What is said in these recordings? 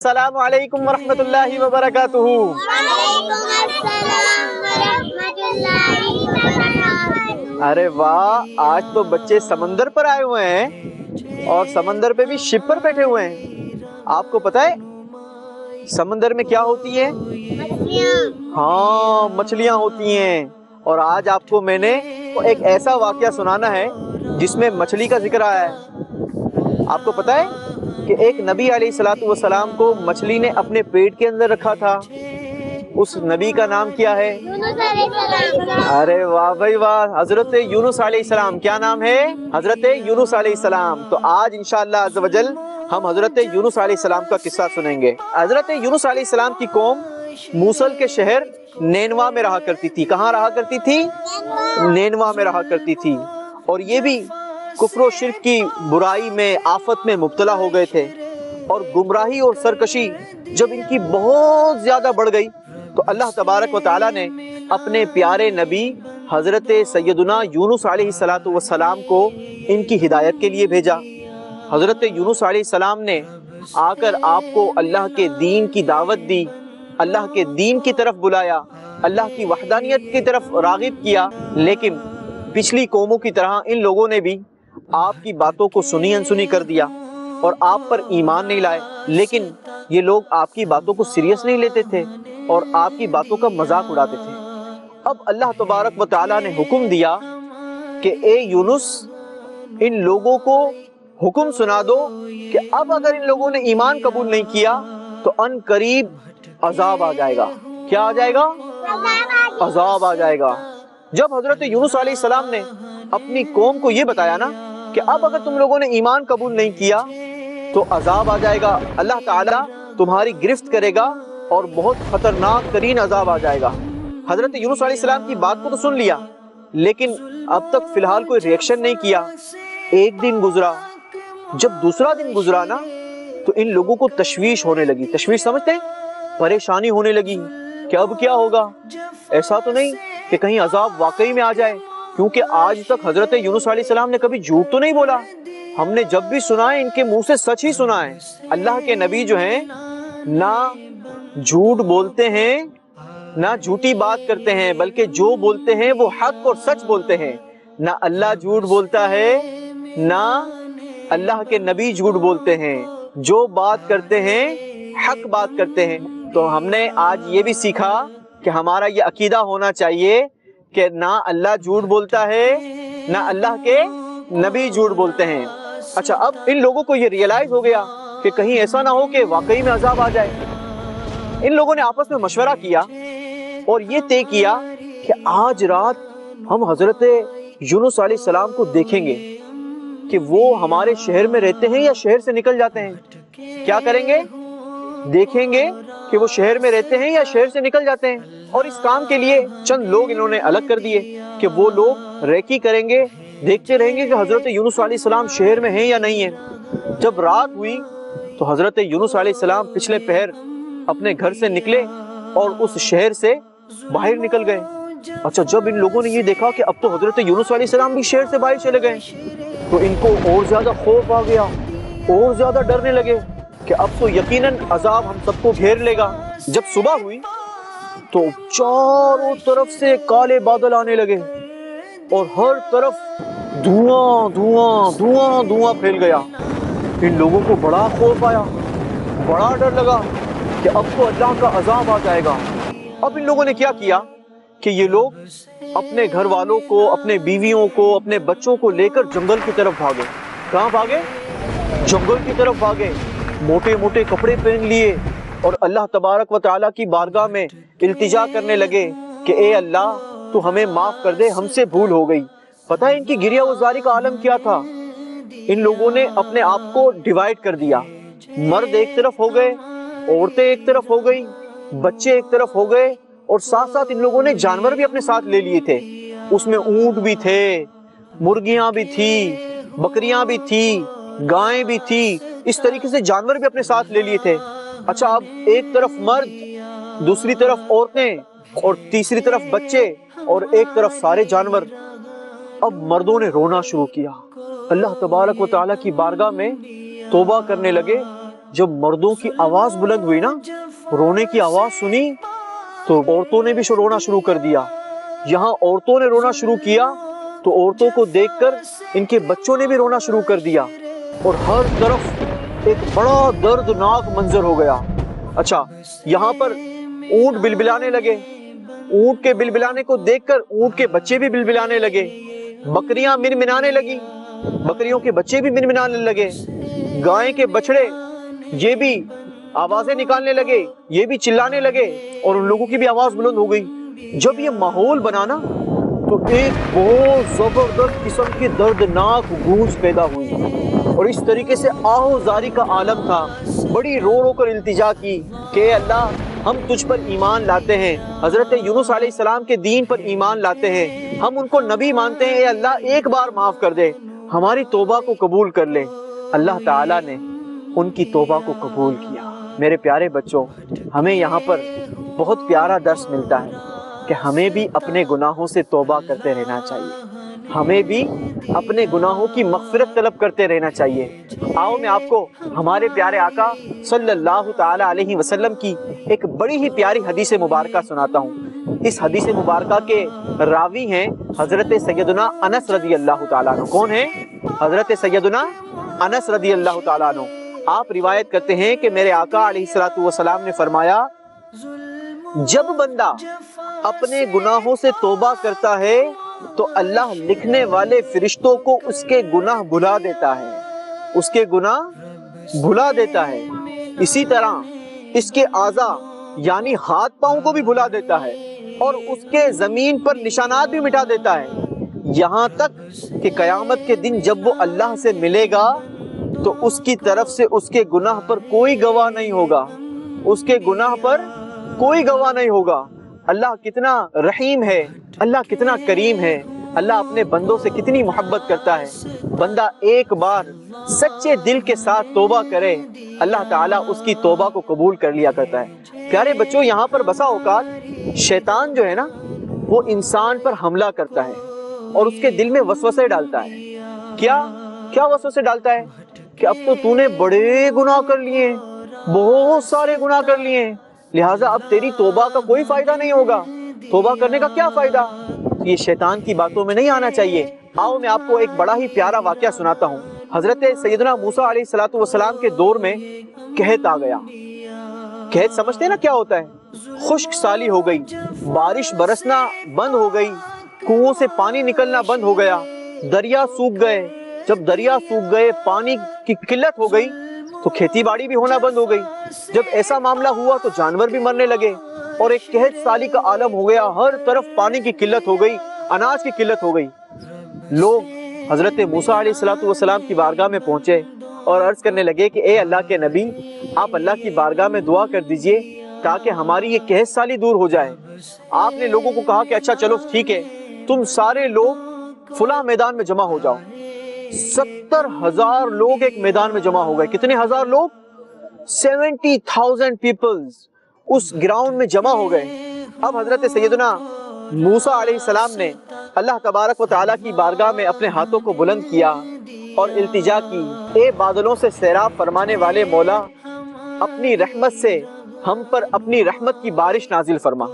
السلام علیکم ورحمۃ اللہ وبرکاتہ۔ وعلیکم السلام ورحمۃ اللہ وبرکاتہ۔ ارے واہ، آج تو بچے سمندر پر آئے ہوئے ہیں اور سمندر پہ بھی شپ پر بیٹھے ہوئے ہیں۔ آپ کو پتہ ہے سمندر میں کیا ہوتی ہے؟ ہاں، مچھلیاں ہوتی ہیں۔ اور آج آپ کو میں نے ایک ایسا واقعہ سنانا ہے جس میں مچھلی کا ذکر آیا ہے۔ آپ کو پتہ ہے کہ ایک نبی علیہ الصلوۃ والسلام کو مچھلی نے اپنے پیٹ کے اندر رکھا تھا۔ اس نبی کا نام کیا ہے؟ یونس علیہ السلام۔ ارے واہ بھائی واہ، حضرت یونس علیہ السلام۔ کیا نام ہے؟ حضرت یونس علیہ السلام۔ تو آج انشاءاللہ عز و جل ہم حضرت یونس علیہ السلام کا قصہ سنیں گے۔ حضرت یونس علیہ السلام کی قوم موصل کے شہر نینوا میں رہا کرتی تھی۔ کہاں رہا کرتی تھی؟ نینوا میں رہا کرتی تھی۔ اور یہ بھی کفر و شرک کی برائی میں، آفت میں مبتلا ہو گئے تھے، اور گمراہی اور سرکشی جب ان کی بہت زیادہ بڑھ گئی تو اللہ تبارک و تعالیٰ نے اپنے پیارے نبی حضرت سیدنا یونس علیہ السلام کو ان کی ہدایت کے لیے بھیجا۔ حضرت یونس علیہ السلام نے آ کر آپ کو اللہ کے دین کی دعوت دی، اللہ کے دین کی طرف بلایا، اللہ کی وحدانیت کی طرف راغب کیا۔ لیکن پچھلی قوموں کی طرح ان لوگوں نے بھی آپ کی باتوں کو سنی انسنی کر دیا اور آپ پر ایمان نہیں لائے۔ لیکن یہ لوگ آپ کی باتوں کو سیریس نہیں لیتے تھے اور آپ کی باتوں کا مذاق اڑاتے تھے۔ اب اللہ تبارک و تعالیٰ نے حکم دیا کہ اے یونس، ان لوگوں کو حکم سنا دو کہ اب اگر ان لوگوں نے ایمان قبول نہیں کیا تو ان قریب عذاب آ جائے گا۔ کیا آ جائے گا؟ عذاب آ جائے گا۔ جب حضرت یونس علیہ السلام نے اپنی قوم کو یہ بتایا نا کہ اب اگر تم لوگوں نے ایمان قبول نہیں کیا تو عذاب آ جائے گا، اللہ تعالیٰ تمہاری گرفت کرے گا اور بہت خطرناک ترین عذاب آ جائے گا۔ حضرت یونس علیہ السلام کی بات کو تو سن لیا، لیکن اب تک فی الحال کوئی ریئیکشن نہیں کیا۔ ایک دن گزرا، جب دوسرا دن گزرا نا تو ان لوگوں کو تشویش ہونے لگی۔ تشویش سمجھتے ہیں؟ پریشانی ہونے لگی کہ اب کیا ہوگا؟ ایسا تو نہیں کہ کہیں عذاب واقعی میں آ جائے، کیونکہ آج تک حضرت یونس علیہ السلام نے کبھی جھوٹ تو نہیں بولا۔ ہم نے جب بھی سنا ہے ان کے منہ سے سچ ہی سنا ہے۔ اللہ کے نبی جو ہیں نہ جھوٹ بولتے ہیں نہ جھوٹی بات کرتے ہیں، بلکہ جو بولتے ہیں وہ حق اور سچ بولتے ہیں۔ نہ اللہ جھوٹ بولتا ہے نہ اللہ کے نبی جھوٹ بولتے ہیں، جو بات کرتے ہیں حق بات کرتے ہیں۔ تو ہم نے آج یہ بھی سیکھا کہ ہمارا یہ عقیدہ ہونا چاہیے کہ نہ اللہ جھوٹ بولتا ہے نہ اللہ کے نبی جھوٹ بولتے ہیں۔ اچھا، اب ان لوگوں کو یہ ریئلائز ہو گیا کہ کہیں ایسا نہ ہو کہ واقعی میں عذاب آ جائے۔ ان لوگوں نے آپس میں مشورہ کیا اور یہ طے کیا کہ آج رات ہم حضرت یونس علیہ السلام کو دیکھیں گے کہ وہ ہمارے شہر میں رہتے ہیں یا شہر سے نکل جاتے ہیں۔ کیا کریں گے؟ دیکھیں گے کہ وہ شہر میں رہتے ہیں یا شہر سے نکل جاتے ہیں۔ اور اس کام کے لیے چند لوگ انہوں نے الگ کر دیے کہ وہ لوگ ریکی کریں گے، دیکھتے رہیں گے کہ حضرت یونس علیہ السلام شہر میں ہیں یا نہیں ہیں۔ جب رات ہوئی تو حضرت یونس علیہ السلام پچھلے پہر اپنے گھر سے نکلے اور اس شہر سے باہر نکل گئے۔ اچھا، جب ان لوگوں نے یہ دیکھا کہ اب تو حضرت یونس علیہ السلام بھی شہر سے باہر چلے گئے تو ان کو اور زیادہ خوف آ گیا، اور زیادہ ڈرنے لگے کہ اب تو یقیناً عذاب ہم سب کو گھیر لے گا۔ جب صبح ہوئی تو چاروں طرف سے کالے بادل آنے لگے اور ہر طرف دھواں دھواں دھواں دھواں پھیل گیا۔ ان لوگوں کو بڑا خوف آیا، بڑا ڈر لگا کہ اب تو اللہ کا عذاب آ جائے گا۔ اب ان لوگوں نے کیا کیا کہ یہ لوگ اپنے گھر والوں کو، اپنے بیویوں کو، اپنے بچوں کو لے کر جنگل کی طرف بھاگے۔ کہاں بھاگے؟ جنگل کی طرف بھاگے۔ موٹے موٹے کپڑے پہن لیے اور اللہ تبارک و تعالیٰ کی بارگاہ میں التجا کرنے لگے کہ اے اللہ، تو ہمیں معاف کر دے، ہم سے بھول ہو گئی۔ پتہ ہے ان کی گریہ وزاری کا عالم کیا تھا؟ ان لوگوں نے اپنے آپ کو ڈیوائیڈ کر دیا۔ مرد ایک طرف ہو گئے، عورتیں ایک طرف ہو گئی، بچے ایک طرف ہو گئے، اور ساتھ ساتھ ان لوگوں نے جانور بھی اپنے ساتھ لے لیے تھے۔ اس میں اونٹ بھی تھے، مرغیاں بھی تھی، بکریاں بھی تھی، گائیں بھی تھی، اس طریقے سے جانور بھی اپنے ساتھ لے لیے تھے۔ اچھا، اب ایک طرف مرد، دوسری طرف عورتیں، اور تیسری طرف بچے، اور ایک طرف سارے جانور۔ اب مردوں نے رونا شروع کیا، اللہ تبارک و تعالیٰ کی بارگاہ میں توبہ کرنے لگے جب مردوں کی آواز بلند ہوئی نا، رونے کی آواز سنی، تو عورتوں نے بھی رونا شروع کر دیا۔ یہاں عورتوں نے رونا شروع کیا تو عورتوں کو دیکھ کر ان کے بچوں نے بھی رونا شروع کر دیا، اور ہر طرف ایک بڑا دردناک منظر ہو گیا۔ اچھا، یہاں پر اونٹ بلبلانے لگے، اونٹ کے بلبلانے کو دیکھ کر اونٹ کے بچے بھی بلبلانے لگے، بکریاں منمنانے لگی، بکریوں کے بچے بھی منمنانے لگے، گائے کے بچڑے یہ بھی آوازیں نکالنے لگے، یہ بھی چلانے لگے، اور ان لوگوں کی بھی آواز بلند ہو گئی۔ جب یہ ماحول بنا نا تو ایک بہت زبردست قسم کی دردناک گونج پیدا ہوئی، اور اس طریقے سے آہو زاری کا عالم تھا۔ بڑی رو رو کر التجا کی کہ اے اللہ، ہم تجھ پر ایمان لاتے ہیں، حضرت یونس علیہ السلام کے دین پر ایمان لاتے ہیں، ہم ان کو نبی مانتے ہیں، اے اللہ ایک بار معاف کر دے، ہماری توبہ کو قبول کر لے۔ اللہ تعالیٰ نے ان کی توبہ کو قبول کیا۔ میرے پیارے بچوں، ہمیں یہاں پر بہت پیارا درس ملتا ہے کہ ہمیں بھی اپنے گناہوں سے توبہ کرتے رہنا چاہیے، ہمیں بھی اپنے گناہوں کی مغفرت طلب کرتے رہنا چاہیے۔ آؤ میں آپ کو ہمارے پیارے آقا صلی اللہ تعالی علیہ وسلم کی ایک بڑی ہی پیاری حدیث مبارکہ سناتا ہوں۔ اس حدیث مبارکہ کے راوی ہیں حضرت سیدنا انس رضی اللہ تعالیٰ عنہ۔ کون ہیں؟ حضرت سیدنا انس رضی اللہ تعالیٰ عنہ۔ آپ روایت کرتے ہیں کہ میرے آقا علیہ الصلوۃ والسلام نے فرمایا، جب بندہ اپنے گناہوں سے توبہ کرتا ہے تو اللہ لکھنے والے فرشتوں کو اس کے گناہ بھلا دیتا ہے، اس کے گناہ بھلا دیتا ہے۔ اسی طرح اس کے اعضاء یعنی ہاتھ پاؤں کو بھی بھلا دیتا ہے، اور اس کے زمین پر نشانات بھی مٹا دیتا ہے، یہاں تک کہ قیامت کے دن جب وہ اللہ سے ملے گا تو اس کی طرف سے اس کے گناہ پر کوئی گواہ نہیں ہوگا، اس کے گناہ پر کوئی گواہ نہیں ہوگا۔ اللہ کتنا رحیم ہے، اللہ کتنا کریم ہے، اللہ اپنے بندوں سے کتنی محبت کرتا ہے۔ بندہ ایک بار سچے دل کے ساتھ توبہ کرے، اللہ تعالیٰ اس کی توبہ کو قبول کر لیا کرتا ہے۔ پیارے بچوں، یہاں پر بسا اوقات شیطان جو ہے نا، وہ انسان پر حملہ کرتا ہے اور اس کے دل میں وسوسے ڈالتا ہے۔ کیا وسوسے ڈالتا ہے؟ کہ اب تو نے بڑے گناہ کر لیے، بہت سارے گناہ کر لیے، لہٰذا اب تیری توبہ کا کوئی فائدہ نہیں ہوگا، توبہ کرنے کا کیا فائدہ؟ یہ شیطان کی باتوں میں نہیں آنا چاہیے۔ آؤ میں آپ کو ایک بڑا ہی پیارا واقعہ سناتا ہوں۔ حضرت سیدنا موسیٰ علیہ الصلوۃ والسلام کے دور میں قحط آ گیا۔ قحط سمجھتے ہیں نا کیا ہوتا ہے؟ خشک سالی ہو گئی، بارش برسنا بند ہو گئی، کنووں سے پانی نکلنا بند ہو گیا، دریا سوکھ گئے۔ جب دریا سوکھ گئے، پانی کی قلت ہو گئی تو کھیتی باڑی بھی ہونا بند ہو گئی۔ جب ایسا معاملہ ہوا تو جانور بھی مرنے لگے، اور ایک قحط سالی کا عالم ہو گیا، ہر طرف پانی کی قلت ہو گئی، اناج کی قلت ہو گئی۔ لوگ حضرت موسیٰ علیہ الصلوۃ والسلام کی بارگاہ میں پہنچے اور عرض کرنے لگے کہ اے اللہ کے نبی، آپ اللہ کی بارگاہ میں دعا کر دیجئے تاکہ ہماری یہ قحط سالی دور ہو جائے۔ آپ نے لوگوں کو کہا کہ اچھا چلو ٹھیک ہے، تم سارے لوگ فلاں میدان میں جمع ہو جاؤ۔ 70,000 لوگ ایک میدان میں جمع ہو گئے۔ کتنے ہزار لوگ؟ 70,000 پیپلز اس گراؤنڈ میں جمع ہو گئے۔ اب حضرت سیدنا موسیٰ علیہ السلام نے اللہ تبارک و تعالیٰ کی بارگاہ میں اپنے ہاتھوں کو بلند کیا اور التجا کی، اے بادلوں سے سیراب فرمانے والے مولا، اپنی رحمت سے ہم پر اپنی رحمت کی بارش نازل فرما۔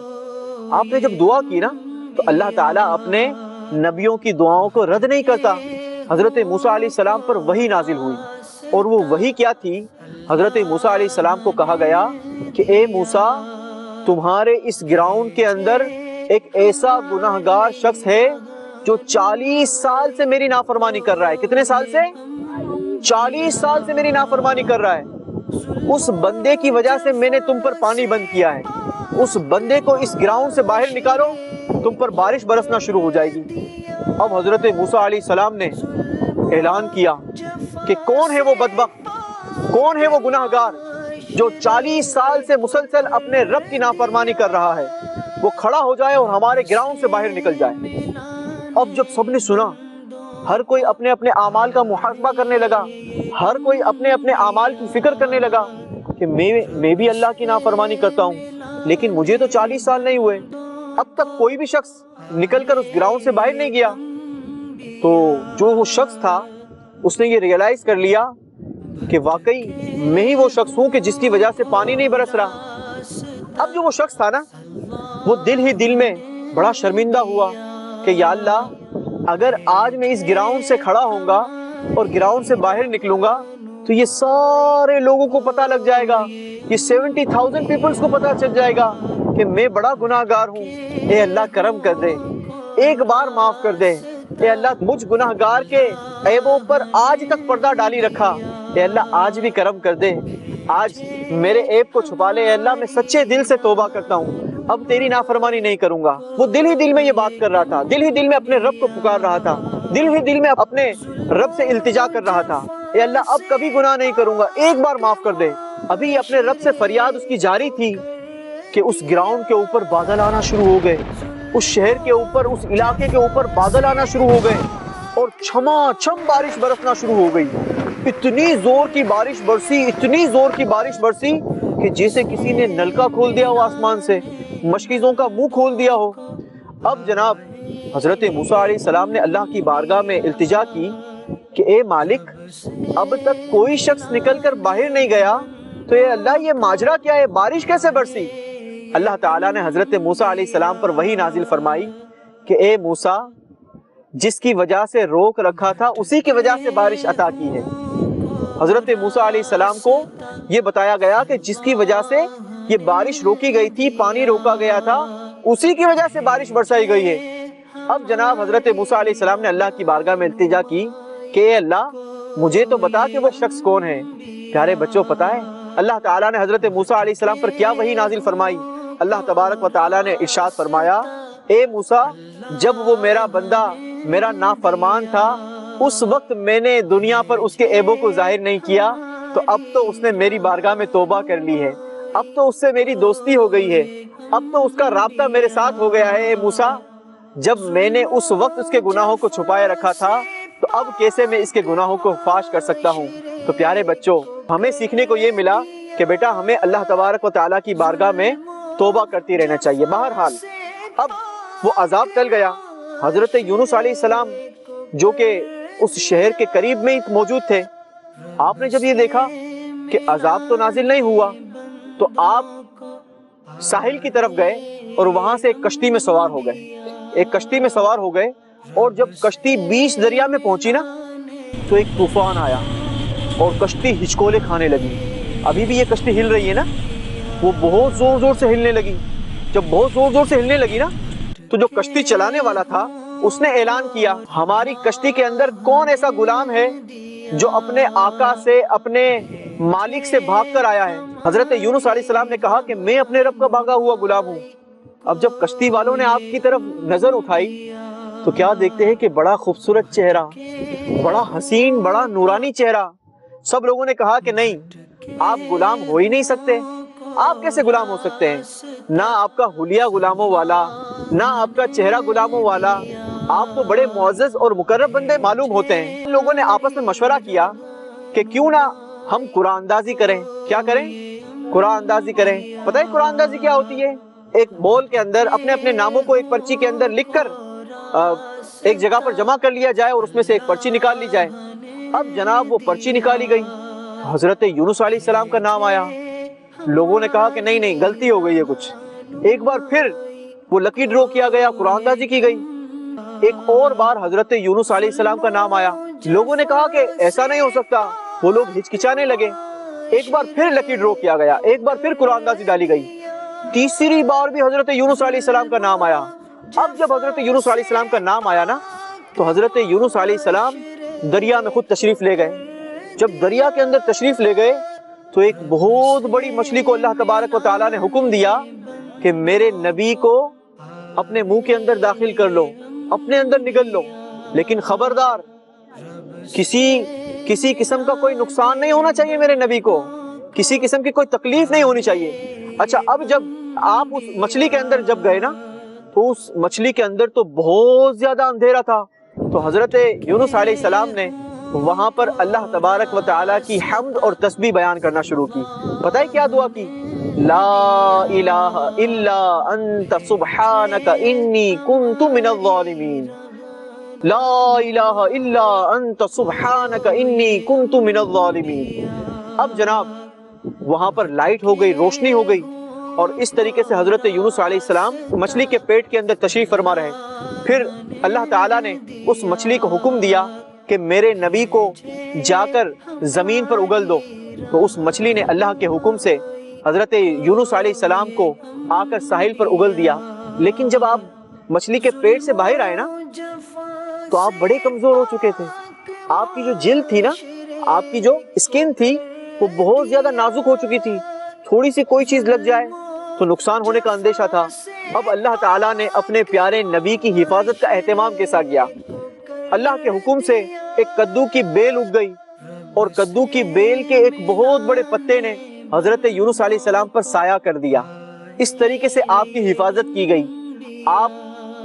آپ نے جب دعا کی نا تو اللہ تعالیٰ اپنے نبیوں کی دعاؤں کو رد نہیں کرتا۔ حضرت موسیٰ علیہ السلام پر وحی نازل ہوئی، اور وہ وحی کیا تھی؟ حضرت موسیٰ علیہ السلام کو کہا گیا کہ اے موسیٰ، تمہارے اس گراؤنڈ کے اندر ایک ایسا گناہگار شخص ہے جو 40 سال سے میری نافرمانی کر رہا ہے۔ کتنے سال سے؟ 40 سال سے میری نافرمانی کر رہا ہے۔ اس بندے کی وجہ سے میں نے تم پر پانی بند کیا ہے، اس بندے کو اس گراؤنڈ سے باہر نکالو، تم پر بارش برسنا شروع ہو جائے گی۔ اب حضرت موسیٰ علیہ السلام نے اعلان کیا کہ کون ہے وہ بدبخت، کون ہے وہ گناہگار جو 40 سال سے مسلسل اپنے رب کی نافرمانی کر رہا ہے، وہ کھڑا ہو جائے اور ہمارے گراؤنڈ سے باہر نکل جائے۔ اب جب سب نے سنا، ہر کوئی اپنے اپنے اعمال کا محاسبہ کرنے لگا، ہر کوئی اپنے اپنے اعمال کی فکر کرنے لگا کہ میں بھی اللہ کی نافرمانی کرتا ہوں، لیکن مجھے تو 40 سال نہیں ہوئے، اب تک کوئی بھی شخص نکل کر اس گراؤنڈ سے باہر نہیں گیا۔ تو جو وہ شخص تھا اس نے یہ ریئلائز کر لیا کہ واقعی میں ہی وہ شخص ہوں کہ جس کی وجہ سے پانی نہیں برس رہا۔ اب جو وہ شخص تھا نا، وہ دل ہی دل میں بڑا شرمندہ ہوا کہ یا اللہ، اگر آج میں اس گراؤنڈ سے کھڑا ہوں گا اور گراؤنڈ سے باہر نکلوں گا تو یہ سارے لوگوں کو پتہ لگ جائے گا، یہ 70,000 پیپلز کو پتہ چل جائے گا کہ میں بڑا گناہ گار ہوں۔ اے اللہ کرم کر دے، ایک بار معاف کر دے۔ اے اللہ مجھ گناہ گار کے عیبوں پر آج تک پردہ ڈالی رکھا، اے اللہ آج بھی کرم کر دے، آج میرے عیب کو چھپا لے۔ اے اللہ میں سچے دل سے توبہ کرتا ہوں، اب تیری نافرمانی نہیں کروں گا۔ وہ دل ہی دل میں یہ بات کر رہا تھا، دل ہی دل میں اپنے رب کو پکار رہا تھا، دل ہی دل میں اپنے رب سے التجا کر رہا تھا، اے اللہ اب کبھی گناہ نہیں کروں گا، ایک بار معاف کر دے۔ ابھی اپنے رب سے فریاد اس کی جاری تھی کہ اس گراؤنڈ کے اوپر بادل آنا شروع ہو گئے، اس شہر کے اوپر، اس علاقے کے اوپر بادل آنا شروع ہو گئے اور چھما چھم بارش برسنا شروع ہو گئی۔ اتنی زور کی بارش برسی، اتنی زور کی بارش برسی کہ جیسے کسی نے نلکا کھول دیا ہو آسمان سے، مشکیزوں کا منہ کھول دیا ہو۔ اب جناب حضرت موسیٰ علیہ السلام نے اللہ کی بارگاہ میں التجا کی کہ اے مالک، اب تک کوئی شخص نکل کر باہر نہیں گیا، تو اے اللہ یہ ماجرا کیا ہے، بارش کیسے برسی؟ اللہ تعالیٰ نے حضرت موسیٰ علیہ السلام پر وحی نازل فرمائی کہ اے موسیٰ، جس کی وجہ سے روک رکھا تھا اسی کی وجہ سے بارش عطا کی ہے۔ حضرت موسیٰ علیہ السلام کو یہ بتایا گیا کہ جس کی وجہ سے یہ بارش روکی گئی تھی، پانی روکا گیا تھا، اسی کی وجہ سے بارش برسائی گئی ہے۔ اب جناب حضرت موسیٰ علیہ السلام نے اللہ کی بارگاہ میں التجا کی کہ اے اللہ مجھے تو بتا کہ وہ شخص کون ہے۔ پیارے بچوں پتہ ہے اللہ تعالیٰ نے حضرت موسیٰ علیہ السلام پر کیا وحی نازل فرمائی؟ اللہ تبارک و تعالیٰ نے ارشاد فرمایا، اے موسیٰ، جب وہ میرا بندہ میرا نافرمان تھا اس وقت میں نے دنیا پر اس کے عیبوں کو ظاہر نہیں کیا، تو اب تو اس نے میری بارگاہ میں توبہ کر لی ہے، اب تو اس سے میری دوستی ہو گئی ہے، اب تو اس کا رابطہ میرے ساتھ ہو گیا ہے۔ اے موسیٰ، جب میں نے اس وقت اس کے گناہوں کو چھپائے رکھا تھا تو اب کیسے میں اس کے گناہوں کو فاش کر سکتا ہوں؟ تو پیارے بچوں، ہمیں سیکھنے کو یہ ملا کہ بیٹا ہمیں اللہ تبارک و تعالیٰ کی بارگاہ میں توبہ کرتی رہنا چاہیے۔ بہرحال اب وہ عذاب ٹل گیا۔ حضرت یونس علیہ السلام جو کہ اس شہر کے قریب میں موجود تھے، آپ نے جب یہ دیکھا کہ عذاب تو نازل نہیں ہوا تو آپ ساحل کی طرف گئے اور وہاں سے ایک کشتی میں سوار ہو گئے، ایک کشتی میں سوار ہو گئے، اور جب کشتی بیچ دریا میں پہنچی نا تو ایک طوفان آیا اور کشتی ہچکولے کھانے لگی۔ ابھی بھی یہ کشتی ہل رہی ہے نا، وہ بہت زور زور سے ہلنے لگی۔ جب بہت زور زور سے ہلنے لگی نا تو جو کشتی چلانے والا تھا اس نے اعلان کیا، ہماری کشتی کے اندر کون ایسا غلام ہے جو اپنے آقا سے، اپنے مالک سے بھاگ کر آیا ہے؟ حضرت یونس علیہ السلام نے کہا کہ میں اپنے رب کا بھاگا ہوا غلام ہوں۔ اب جب کشتی والوں نے آپ کی طرف نظر اٹھائی تو کیا دیکھتے ہیں کہ بڑا خوبصورت چہرہ، بڑا حسین، بڑا نورانی چہرہ۔ سب لوگوں نے کہا کہ نہیں، آپ غلام ہو ہی نہیں سکتے، آپ کیسے غلام ہو سکتے ہیں؟ نہ آپ کا حلیہ غلاموں والا، نہ آپ کا چہرہ غلاموں والا، آپ تو بڑے معزز اور مقرب بندے معلوم ہوتے ہیں۔ لوگوں نے آپس میں مشورہ کیا کہ کیوں نہ ہم قرآن اندازی کریں۔ کیا کریں؟ قرآن اندازی کریں۔ پتہ ہے قرآن اندازی کیا ہوتی ہے؟ ایک بول کے اندر اپنے اپنے ناموں کو ایک پرچی کے اندر لکھ کر ایک جگہ پر جمع کر لیا جائے اور اس میں سے ایک پرچی نکال لی جائے۔ اب جناب وہ پرچی نکالی گئی، حضرت یونس علیہ السلام کا نام آیا۔ لوگوں نے کہا کہ نہیں نہیں، غلطی ہو گئی ہے کچھ۔ ایک بار پھر وہ لکی ڈرو کیا گیا، قرآن اندازی کی گئی۔ ایک اور بار حضرت یونس علیہ السلام کا نام آیا۔ لوگوں نے کہا کہ ایسا نہیں ہو سکتا، وہ لوگ ہچکچانے لگے۔ ایک بار پھر لکی ڈرو کیا گیا، ایک بار پھر قرآن اندازی ڈالی گئی۔ تیسری بار بھی حضرت یونس علیہ السلام کا نام آیا۔ اب جب حضرت یونس علیہ السلام کا نام آیا نا تو حضرت یونس علیہ السلام دریا میں خود تشریف لے گئے۔ جب دریا کے اندر تشریف لے گئے تو ایک بہت بڑی مچھلی کو اللہ تبارک و تعالیٰ نے حکم دیا کہ میرے نبی کو اپنے منہ کے اندر داخل کر لو، اپنے اندر نگل لو، لیکن خبردار کسی قسم کا کوئی نقصان نہیں ہونا چاہیے، میرے نبی کو کسی قسم کی کوئی تکلیف نہیں ہونی چاہیے۔ اچھا، اب جب آپ اس مچھلی کے اندر جب گئے نا تو اس مچھلی کے اندر تو بہت زیادہ اندھیرا تھا، تو حضرت یونس علیہ السلام نے وہاں پر اللہ تبارک و تعالیٰ کی حمد اور تسبیح بیان کرنا شروع کی۔ پتہ ہے کیا دعا کی؟ لا الہ الا انت سبحانک انی کنت من الظالمین۔ لا الہ الا انت سبحانک انی کنت من الظالمین۔ اب جناب وہاں پر لائٹ ہو گئی، روشنی ہو گئی، اور اس طریقے سے حضرت یونس علیہ السلام مچھلی کے پیٹ کے اندر تشریف فرما رہے۔ پھر اللہ تعالیٰ نے اس مچھلی کو حکم دیا کہ میرے نبی کو جا کر زمین پر اگل دو، تو اس مچھلی نے اللہ کے حکم سے حضرت یونس علیہ السلام کو آ کر ساحل پر اگل دیا۔ لیکن جب آپ مچھلی کے پیٹ سے باہر آئے نا تو آپ بڑے کمزور ہو چکے تھے۔ آپ کی جو جلد تھی نا، آپ کی جو اسکن تھی وہ بہت زیادہ نازک ہو چکی تھی، تھوڑی سی کوئی چیز لگ جائے تو نقصان ہونے کا اندیشہ تھا۔ اب اللہ تعالیٰ نے اپنے پیارے نبی کی حفاظت کا اہتمام کیسا کیا؟ اللہ کے حکم سے ایک کدو کی بیل اگ گئی، اور کدو کی بیل کے ایک بہت بڑے پتے نے حضرت یونس علیہ السلام پر سایہ کر دیا۔ اس طریقے سے آپ کی حفاظت کی گئی۔ آپ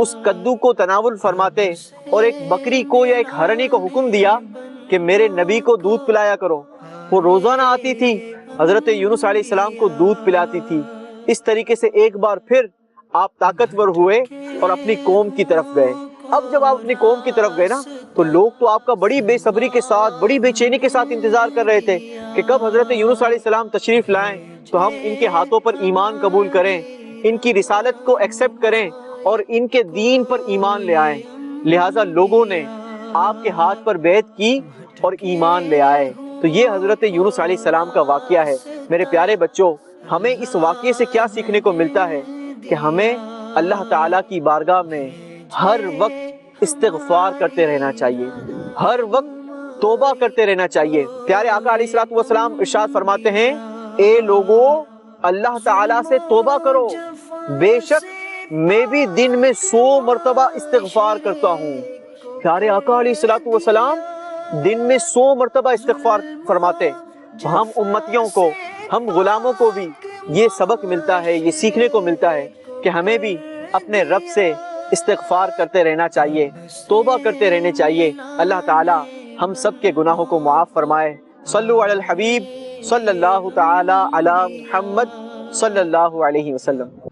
اس کدو کو تناول فرماتے اور ایک بکری کو یا ایک ہرنی کو حکم دیا کہ میرے نبی کو دودھ پلایا کرو۔ وہ روزانہ آتی تھی، حضرت یونس علیہ السلام کو دودھ پلاتی تھی۔ اس طریقے سے ایک بار پھر آپ طاقتور ہوئے اور اپنی قوم کی طرف گئے۔ اب جب آپ اپنی قوم کی طرف گئے نا تو لوگ تو آپ کا بڑی بے صبری کے ساتھ، بڑی بے چینی کے ساتھ انتظار کر رہے تھے کہ کب حضرت یونس علیہ السلام تشریف لائیں تو ہم ان کے ہاتھوں پر ایمان قبول کریں، ان کی رسالت کو ایکسپٹ کریں اور ان کے دین پر ایمان لے آئیں۔ لہٰذا لوگوں نے آپ کے ہاتھ پر بیعت کی اور ایمان لے آئے۔ تو یہ حضرت یونس علیہ السلام کا واقعہ ہے۔ میرے پیارے بچوں، ہمیں اس واقعے سے کیا سیکھنے کو ملتا ہے کہ ہمیں اللہ تعالیٰ کی بارگاہ میں ہر وقت استغفار کرتے رہنا چاہیے، ہر وقت توبہ کرتے رہنا چاہیے۔ پیارے آقا علیہ الصلوۃ والسلام ارشاد فرماتے ہیں، اے لوگو اللہ تعالیٰ سے توبہ کرو، بے شک میں بھی دن میں 100 مرتبہ استغفار کرتا ہوں۔ پیارے آقا علیہ الصلوۃ والسلام دن میں 100 مرتبہ استغفار فرماتے۔ ہم امتیوں کو، ہم غلاموں کو بھی یہ سبق ملتا ہے، یہ سیکھنے کو ملتا ہے کہ ہمیں بھی اپنے رب سے استغفار کرتے رہنا چاہیے، توبہ کرتے رہنے چاہیے۔ اللہ تعالی ہم سب کے گناہوں کو معاف فرمائے۔ صلوا علی الحبیب صلی اللہ تعالی علی محمد صلی اللہ علیہ وسلم۔